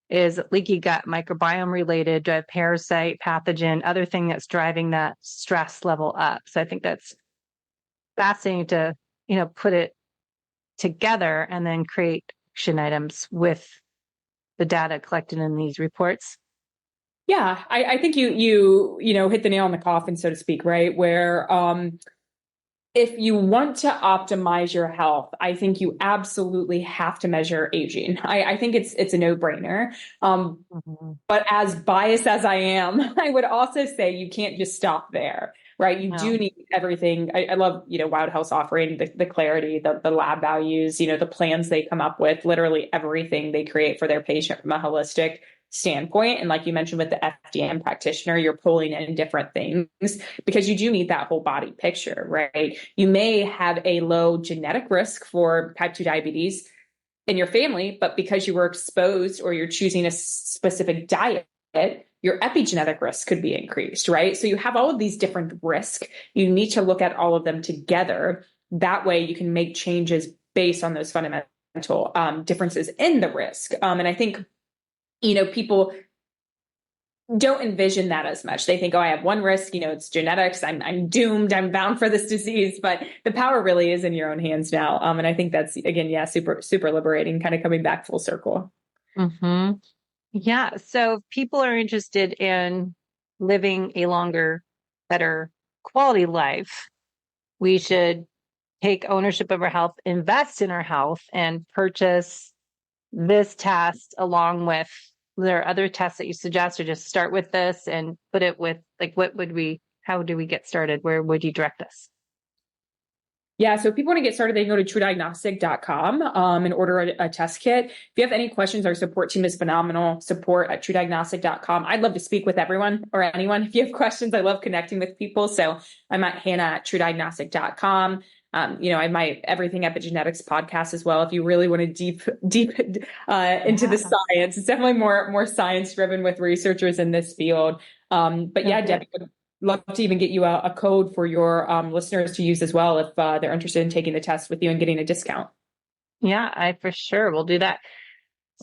is leaky gut microbiome related? Do I have parasite, pathogen, other thing that's driving that stress level up? So I think that's fascinating to, put it together and then create action items with the data collected in these reports. Yeah, I think you hit the nail on the coffin, so to speak, right? Where if you want to optimize your health, I think you absolutely have to measure aging. I think it's a no-brainer. But as biased as I am, I would also say you can't just stop there, right? You do need everything. I love, Wild Health's offering, the clarity, the lab values, the plans they come up with, literally everything they create for their patient from a holistic standpoint. And like you mentioned with the FDN practitioner, you're pulling in different things because you do need that whole body picture, right? You may have a low genetic risk for type 2 diabetes in your family, but because you were exposed or you're choosing a specific diet, your epigenetic risk could be increased, right? So you have all of these different risks. You need to look at all of them together. That way you can make changes based on those fundamental differences in the risk. And I think people don't envision that as much. They think, oh, I have one risk, it's genetics. I'm doomed. I'm bound for this disease, but the power really is in your own hands now. And I think that's, again, super, super liberating, kind of coming back full circle. Mm-hmm. Yeah. So if people are interested in living a longer, better quality life, we should take ownership of our health, invest in our health, and purchase this test along with, there are other tests that you suggest, or just start with this and put it with, like, how do we get started? Where would you direct us? Yeah, so if people want to get started, they can go to truediagnostic.com and order a test kit. If you have any questions, our support team is phenomenal. Support@truediagnostic.com. I'd love to speak with everyone or anyone. If you have questions, I love connecting with people. So I'm at Hannah@truediagnostic.com. I have my Everything Epigenetics podcast as well. If you really want to deep into the science, it's definitely more science driven with researchers in this field. But yeah, Debbie, would love to even get you a code for your listeners to use as well if they're interested in taking the test with you and getting a discount. Yeah, I for sure will do that.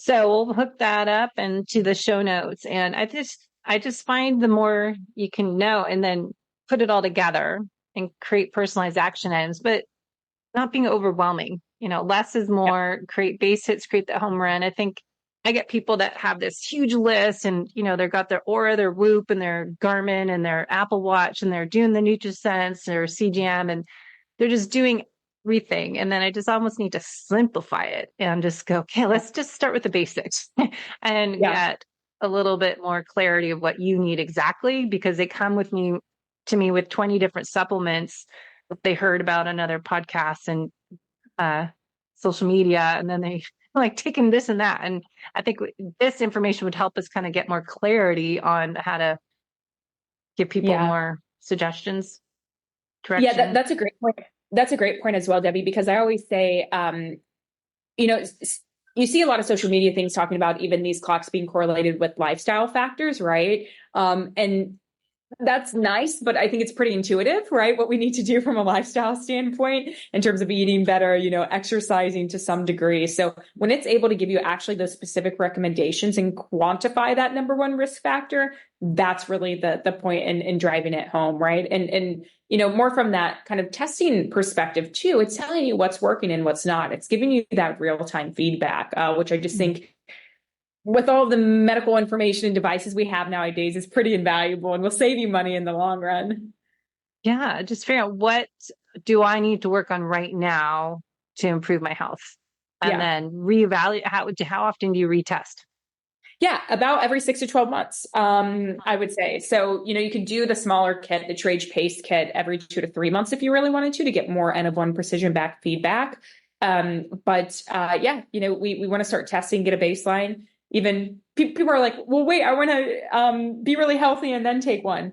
So we'll hook that up into the show notes. And I just find the more you can know and then put it all together and create personalized action items, but not being overwhelming. Less is more. Create base hits, create the home run. I think I get people that have this huge list and, they've got their Aura, their Whoop, and their Garmin and their Apple Watch, and they're doing the NutriSense, their CGM, and they're just doing everything. And then I just almost need to simplify it and just go, okay, let's just start with the basics and get a little bit more clarity of what you need exactly, because they come to me with 20 different supplements that they heard about on other podcasts and social media, and then they like taking this and that. And I think this information would help us kind of get more clarity on how to give people more suggestions, direction. Yeah, that's a great point. That's a great point as well, Debbie, because I always say, you see a lot of social media things talking about even these clocks being correlated with lifestyle factors, right? And that's nice, but I think it's pretty intuitive, right? What we need to do from a lifestyle standpoint in terms of eating better, exercising to some degree. So when it's able to give you actually those specific recommendations and quantify that number one risk factor, that's really the point in driving it home, right? And more from that kind of testing perspective too, it's telling you what's working and what's not. It's giving you that real-time feedback, which I just think with all the medical information and devices we have nowadays is pretty invaluable and will save you money in the long run. Yeah, just figure out what do I need to work on right now to improve my health, and then reevaluate. How often do you retest? Yeah, about every 6 to 12 months, I would say. So, you could do the smaller kit, the Tru Age Pace kit, every 2 to 3 months if you really wanted to get more N of 1 precision back feedback. We want to start testing, get a baseline. Even people are like, well, wait, I want to be really healthy and then take one.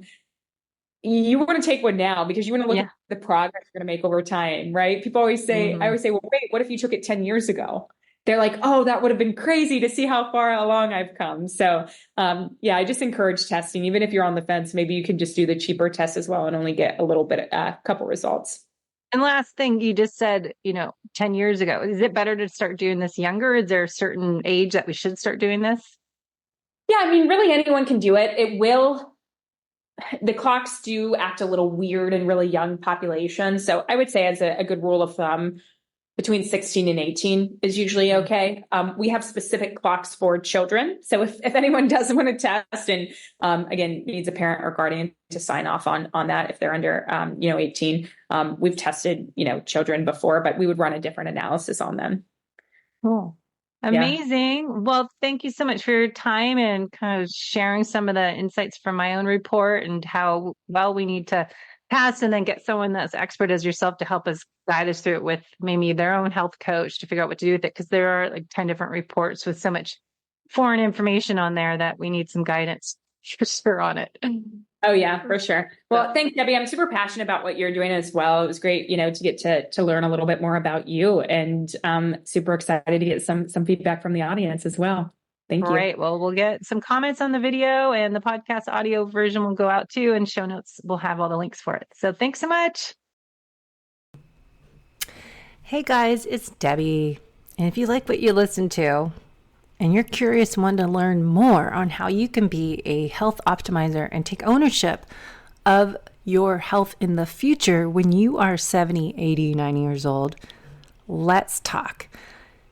You want to take one now because you want to look at the progress you're going to make over time, right? People always say, I always say, well, wait, what if you took it 10 years ago? They're like, oh, that would have been crazy to see how far along I've come. So, I just encourage testing. Even if you're on the fence, maybe you can just do the cheaper test as well and only get a little bit, a couple results. And last thing, you just said, 10 years ago, is it better to start doing this younger? Is there a certain age that we should start doing this? Yeah, I mean, really anyone can do it. The clocks do act a little weird in really young populations. So I would say as a good rule of thumb, between 16 and 18 is usually okay. We have specific clocks for children. So if anyone does want to test and, again, needs a parent or guardian to sign off on that, if they're under, 18, we've tested, children before, but we would run a different analysis on them. Cool. Amazing. Yeah. Well, thank you so much for your time and kind of sharing some of the insights from my own report and how well we need to test, and then get someone that's expert as yourself to help us guide us through it with maybe their own health coach to figure out what to do with it. Because there are like 10 different reports with so much foreign information on there that we need some guidance for sure on it. Oh yeah, for sure. Well, thanks, Debbie. I'm super passionate about what you're doing as well. It was great, to get to learn a little bit more about you, and super excited to get some feedback from the audience as well. Thank you. Great. Well, we'll get some comments on the video, and the podcast audio version will go out too, and show notes will have all the links for it. So thanks so much. Hey guys, it's Debbie. And if you like what you listen to and you're curious and want to learn more on how you can be a health optimizer and take ownership of your health in the future when you are 70, 80, 90 years old, let's talk.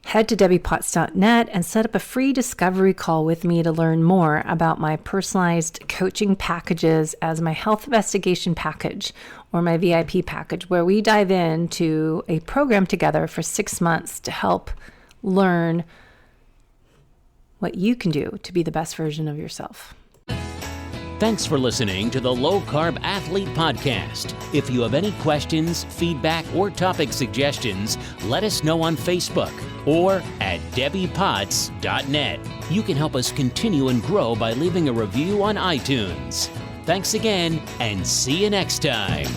Head to debbiepotts.net and set up a free discovery call with me to learn more about my personalized coaching packages as my health investigation package or my VIP package, where we dive into a program together for 6 months to help learn what you can do to be the best version of yourself. Thanks for listening to the Low Carb Athlete Podcast. If you have any questions, feedback, or topic suggestions, let us know on Facebook or at debbiepotts.net. You can help us continue and grow by leaving a review on iTunes. Thanks again, and see you next time.